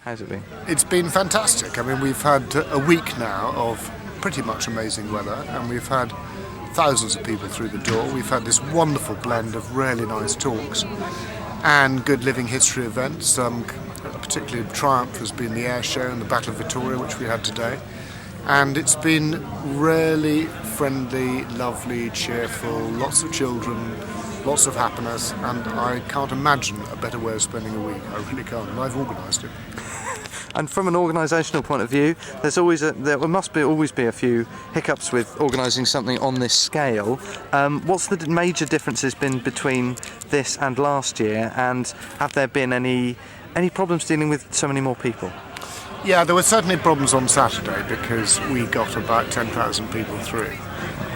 How's it been? It's been fantastic. I mean, we've had a week now of pretty much amazing weather, and we've had thousands of people through the door. We've had this wonderful blend of really nice talks and good living history events. Particularly a triumph has been the air show and the Battle of Victoria, which we had today. And it's been really friendly, lovely, cheerful, lots of children, lots of happiness, and I can't imagine a better way of spending a week. I really can't, and I've organised it. And from an organisational point of view, there must always be a few hiccups with organising something on this scale. What's the major differences been between this and last year, and have there been any problems dealing with so many more people? Yeah, there were certainly problems on Saturday because we got about 10,000 people through.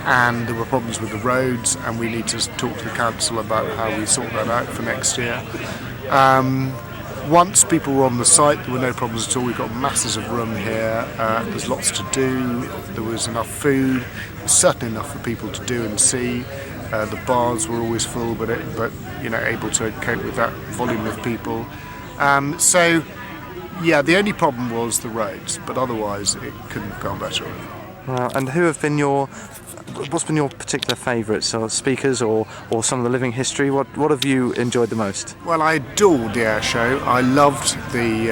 And there were problems with the roads, and we need to talk to the council about how we sort that out for next year. Once people were on the site, there were no problems at all. We've got masses of room here. There's lots to do. There was enough food. There was certainly enough for people to do and see. The bars were always full, but able to cope with that volume of people. So, yeah, the only problem was the roads, but otherwise it couldn't have gone better. And what's been your particular favourites, or speakers, or some of the living history? What have you enjoyed the most? Well, I adored the air show. I loved the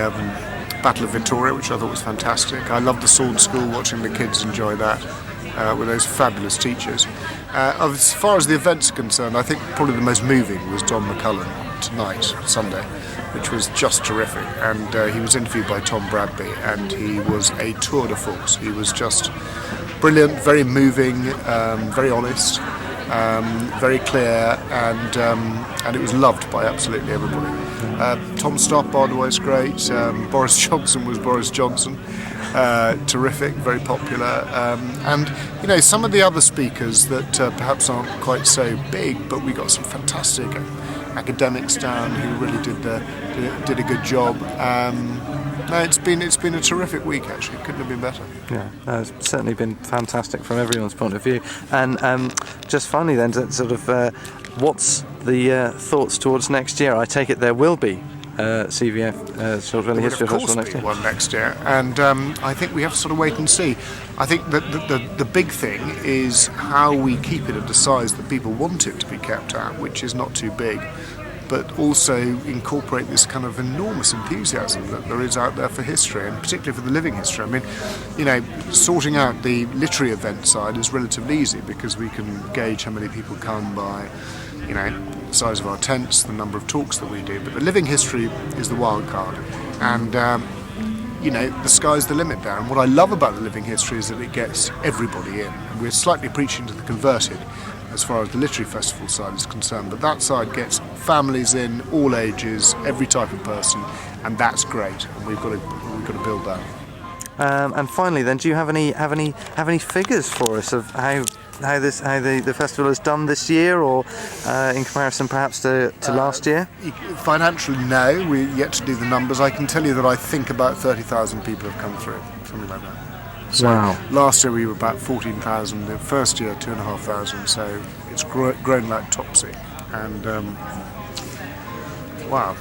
Battle of Victoria, which I thought was fantastic. I loved the sword school, watching the kids enjoy that with those fabulous teachers. As far as the events are concerned, I think probably the most moving was Don McCullum tonight, Sunday, which was just terrific. And he was interviewed by Tom Bradby, and he was a tour de force. He was just brilliant, very moving, very honest, very clear, and it was loved by absolutely everybody. Tom Stoppard was great. Boris Johnson was Boris Johnson. Terrific, very popular, and some of the other speakers that perhaps aren't quite so big, but we got some fantastic academics down who really did a good job. No, it's been a terrific week actually. It couldn't have been better. Yeah, it's certainly been fantastic from everyone's point of view. And just finally, then, what's the thoughts towards next year? I take it there will be CVF Chalke Valley History Festival next year. One next year, and I think we have to sort of wait and see. I think that the big thing is how we keep it at the size that people want it to be kept at, which is not too big, but also incorporate this kind of enormous enthusiasm that there is out there for history, and particularly for the living history. I mean, sorting out the literary event side is relatively easy because we can gauge how many people come by, the size of our tents, the number of talks that we do. But the living history is the wild card, and the sky's the limit there. And what I love about the living history is that it gets everybody in. And we're slightly preaching to the converted as far as the literary festival side is concerned, but that side gets families in, all ages, every type of person, and that's great. And we've got to build that. And finally, then, do you have any figures for us of how the festival has done this year, or in comparison perhaps to last year? Financially, no. We're yet to do the numbers. I can tell you that I think about 30,000 people have come through, something like that. So wow. Last year we were about 14,000. The first year 2,500. So it's grown like topsy. And wow.